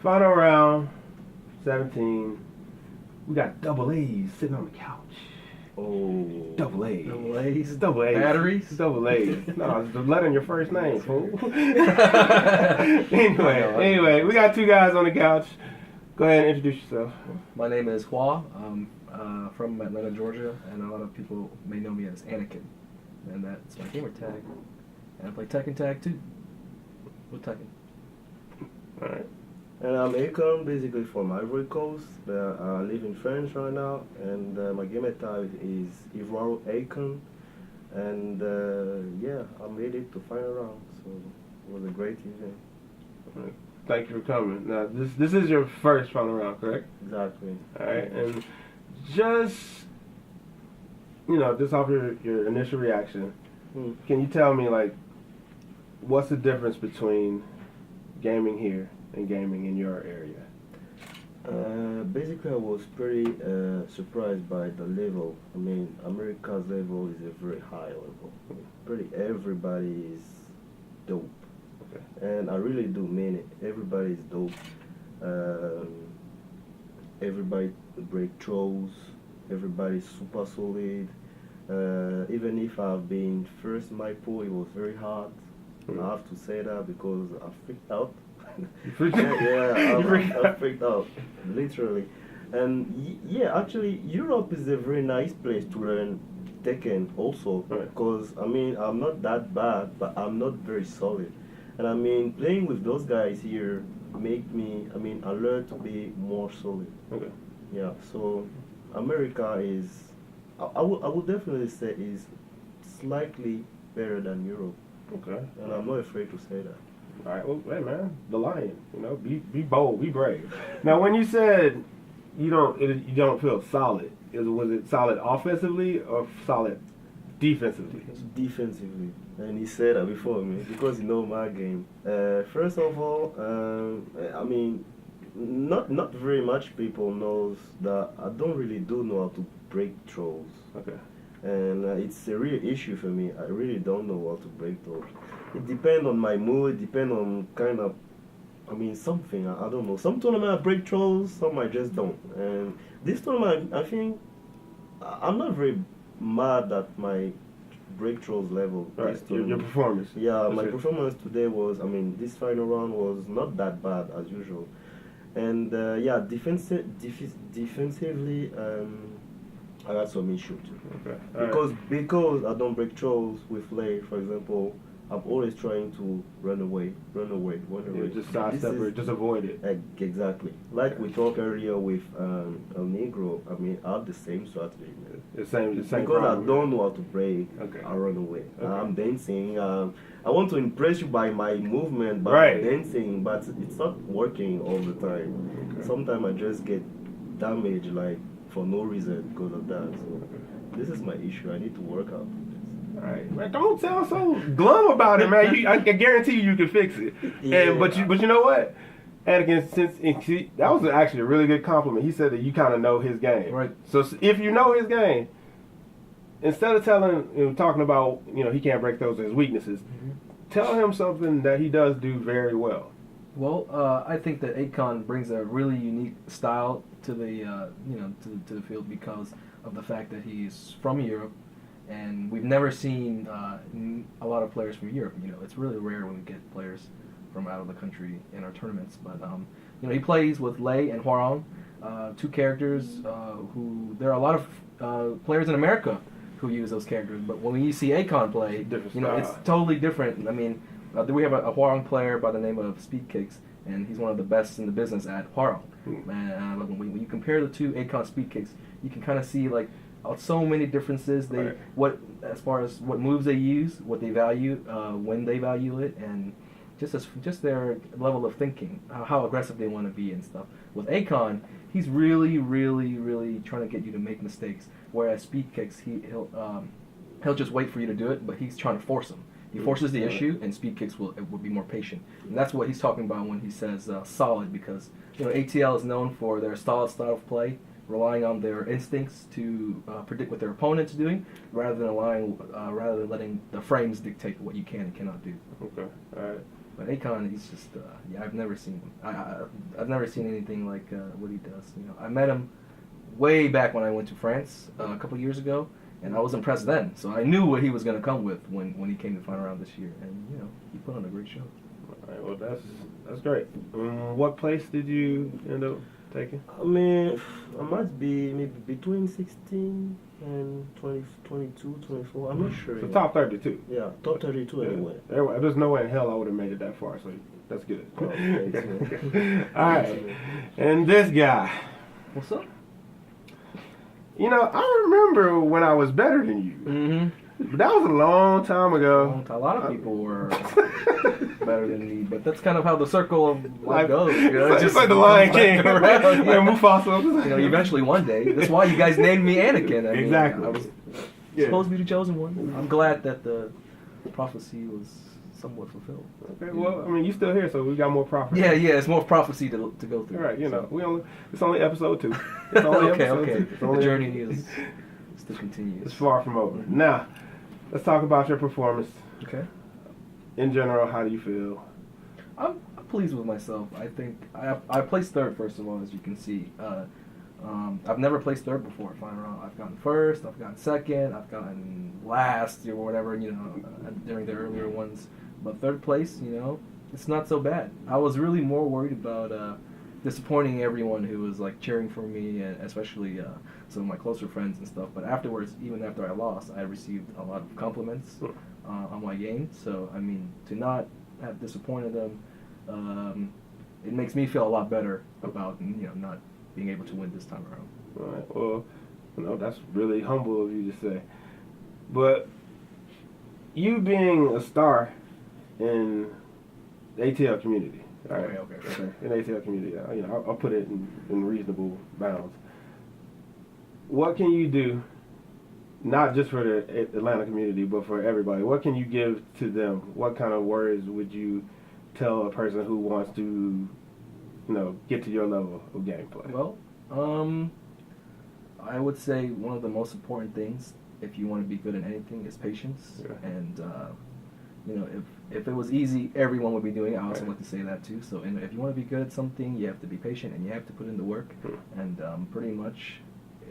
Final round, 17. We got double A's sitting on the couch. Oh. Double A's. Double A's. Double A's. Batteries? Double A's. No, it's the letter in your first name, fool. anyway, we got two guys on the couch. Go ahead and introduce yourself. My name is Hua. I'm from Atlanta, Georgia, and a lot of people may know me as Anakin. And that's my gamer tag. And I play Tekken Tag too. With Tekken. Alright. And I'm Akon, basically from Ivory Coast. I live in France right now, and my gamer tag is Ivory Akon. And yeah, I made it to final round, so it was a great event. Right. Thank you for coming. Now, this is your first final round, correct? Exactly. Alright, and just, just off your initial reaction, can you tell me, like, what's the difference between gaming here and gaming in your area? Basically, I was pretty surprised by the level. I mean, America's level is a very high level. Pretty everybody is dope. Okay. And I really do mean it. Everybody is dope. Everybody break throws. Everybody's super solid. Even if I've been first in my pool, it was very hard. I have to say that because I freaked out. I freaked out, literally. And yeah, actually, Europe is a very nice place to learn Tekken also, because I mean, I'm not that bad, but I'm not very solid. And I mean, playing with those guys here make me, I learned to be more solid. Okay. Yeah, so America is, I would definitely say is slightly better than Europe. Okay. And I'm not afraid to say that. All right, well, hey man, the lion, be bold, be brave. Now, when you said you don't feel solid, was it solid offensively or solid defensively? Defensively, and he said that before me because he know my game. First of all, I mean, not very much people knows that I don't really do know how to break throws. Okay. And it's a real issue for me. I really don't know how to break throws. It depends on my mood, depends on kind of, something, I don't know. Some tournament I break throws, some I just don't. And this tournament, I think, I'm not very mad at my break throws level. Right, your performance. Yeah, my performance today was, this final round was not that bad as usual. And yeah, defensively, I got some issues. Okay. Because I don't break throws with Lay, for example, I'm always trying to run away. Yeah, just sidestep or just avoid it. Exactly. Like we talked earlier with El Negro, I have the same strategy. The same because problem. I don't know how to break, Okay. I run away. Okay. I'm dancing. I want to impress you by my movement, but Right. dancing, but it's not working all the time. Okay. Sometimes I just get damaged, like, for no reason because of that. So this is my issue. I need to work out. All right, man, don't sound so glum about it, man. I can guarantee you can fix it. Yeah. But you know what, Anakin, that was actually a really good compliment. He said that you kind of know his game. Right. So if you know his game, instead of talking about he can't break those as his weaknesses, tell him something that he does do very well. Well, I think that Akon brings a really unique style to the to the field because of the fact that he's from Europe, and we've never seen a lot of players from Europe. It's really rare when we get players from out of the country in our tournaments. But he plays with Lei and Huarong, two characters who there are a lot of players in America who use those characters. But when you see Akon play, it's totally different. We have a Huarong player by the name of Speed Kicks, and he's one of the best in the business at Huarong. And when you compare the two Akon Speed Kicks, you can kind of see so many differences. As far as what moves they use, what they value, when they value it, and just their level of thinking, how aggressive they want to be and stuff. With Akon, he's really, really, really trying to get you to make mistakes. Whereas Speed Kicks, he'll just wait for you to do it, but he's trying to force them. He forces the issue, and Speed Kicks will be more patient. And that's what he's talking about when he says solid, because ATL is known for their solid style of play, relying on their instincts to predict what their opponent's doing, rather than letting the frames dictate what you can and cannot do. Okay, all right. But Akon, he's just yeah. I've never seen him. I've never seen anything like what he does. You know, I met him way back when I went to France a couple years ago, and I was impressed then. So I knew what he was going to come with when he came to final round this year, and you know, he put on a great show. All right, well, that's great. What place did you end up taking? I mean, I might be maybe between 16 and 20, 22, 24. I'm not sure. So yet. top 32. Yeah, top 32 anyway. There's no way in hell I would have made it that far, so that's good. Oh, thanks, man. All right, and this guy. What's up? You know, I remember when I was better than you. Mm-hmm. But that was a long time ago. A lot of people were better than me, but that's kind of how the circle of life goes. You know, it's like the Lion King. Around, yeah, Mufasa. You know, eventually one day. That's why you guys named me Anakin. I mean, Exactly. I was supposed to be the chosen one. I'm glad that the prophecy was somewhat fulfilled. Okay, well, I mean, you still here, so we got more prophecy. Yeah, it's more prophecy to go through. Right, you know, it's only episode 2. It's only okay. episode 2. It's only The journey is still continues. It's far from over. Now, let's talk about your performance. Okay. In general, how do you feel? I'm pleased with myself. I think I placed third, first of all, as you can see. I've never placed third before final round. I've gotten first, I've gotten second, I've gotten last or whatever, you know, during the earlier ones. But third place, you know, it's not so bad. I was really more worried about disappointing everyone who was like cheering for me, and especially some of my closer friends and stuff. But afterwards, even after I lost, I received a lot of compliments on my game. So I mean, to not have disappointed them, it makes me feel a lot better about, you know, not being able to win this time around. All right. Well, you know, that's really humble of you to say. But you being a star in the ATL community, all right? Okay. In the ATL community, you know, I'll put it in reasonable bounds. What can you do, not just for the Atlanta community, but for everybody? What can you give to them? What kind of words would you tell a person who wants to, you know, get to your level of gameplay? Well, I would say one of the most important things, if you want to be good at anything, is patience. Yeah. And you know, if it was easy, everyone would be doing it. I also Right. like to say that too. So, if you want to be good at something, you have to be patient and you have to put in the work. And pretty much,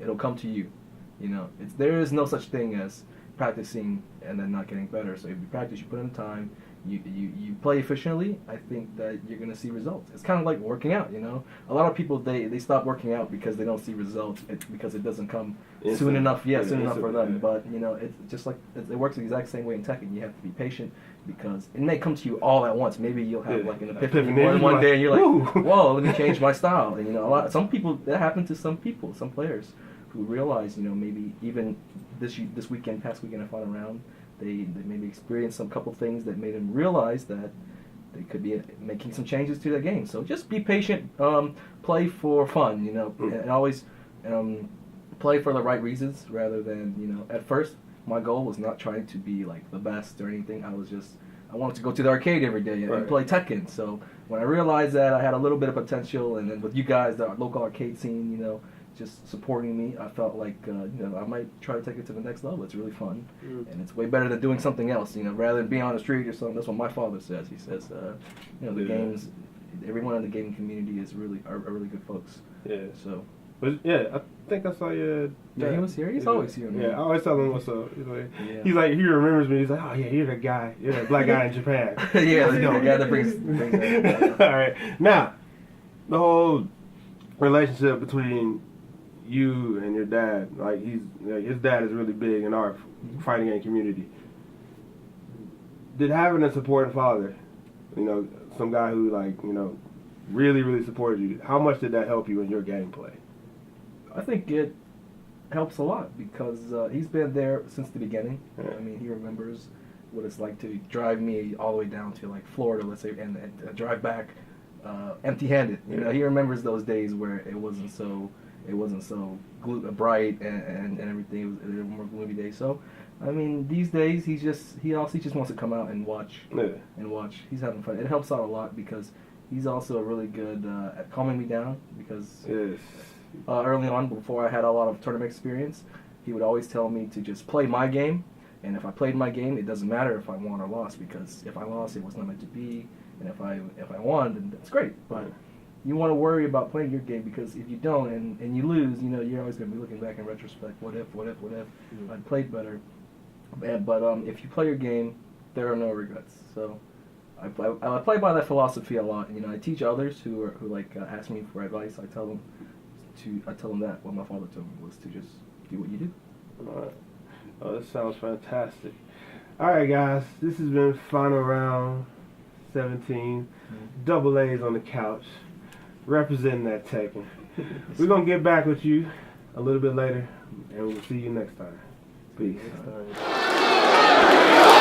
it'll come to you. You know, there is no such thing as practicing and then not getting better. So if you practice, you put in time, you play efficiently, I think that you're going to see results. It's kind of like working out, you know. A lot of people, they stop working out because they don't see results, because it doesn't come soon enough. Yeah, soon enough for them. But, you know, it's just like, it works the exact same way in tech, and you have to be patient, because it may come to you all at once. Maybe you'll have like an epiphany one day, and you're like, whoa, let me change my style. And, you know, some people, that happened to some people, some players, who realize, you know, maybe even this past weekend in final round, they maybe experienced some couple things that made them realize that they could be making some changes to their game. So just be patient, play for fun, you know, and always play for the right reasons, rather than, you know, at first my goal was not trying to be like the best or anything. I wanted to go to the arcade every day and play Tekken. So when I realized that I had a little bit of potential, and then with you guys, the local arcade scene, you know, just supporting me, I felt like, you know, I might try to take it to the next level. It's really fun, and it's way better than doing something else, you know, rather than being on the street or something. That's what my father says. He says, you know, the games, everyone in the gaming community are really good folks. Yeah. So. But yeah, I think I saw your dad. Yeah, he was here. He's always here. Man. Yeah, I always tell him what's up. He's like, he remembers me. He's like, oh yeah, you're that guy. You're that black guy in Japan. Yeah, the guy that brings that. All right. Now, the whole relationship between you and your dad, like his dad is really big in our fighting game community. Did having a supporting father, you know, some guy who, like, you know, really supported you, how much did that help you in your gameplay? I think it helps a lot, because he's been there since the beginning. Yeah. I mean, he remembers what it's like to drive me all the way down to like Florida, let's say, and drive back empty-handed. You know, he remembers those days where it wasn't so bright and everything. It was more gloomy days. So, I mean, these days he also just wants to come out and watch. Yeah. And watch. He's having fun. It helps out a lot, because he's also really good at calming me down, because early on, before I had a lot of tournament experience, he would always tell me to just play my game, and if I played my game, it doesn't matter if I won or lost, because if I lost, it was not meant to be, And if I won, then that's great. But you want to worry about playing your game, because if you don't and you lose, you know, you're always going to be looking back in retrospect. What if I'd played better? But if you play your game, there are no regrets. So I play by that philosophy a lot. You know, I teach others who ask me for advice. I tell them that what my father told me was to just do what you do. All right. Oh, this sounds fantastic. All right, guys, this has been final round 17. Double A's on the couch, representing that Tekken. We're gonna get back with you a little bit later, and we'll see you next time. Peace. Next time.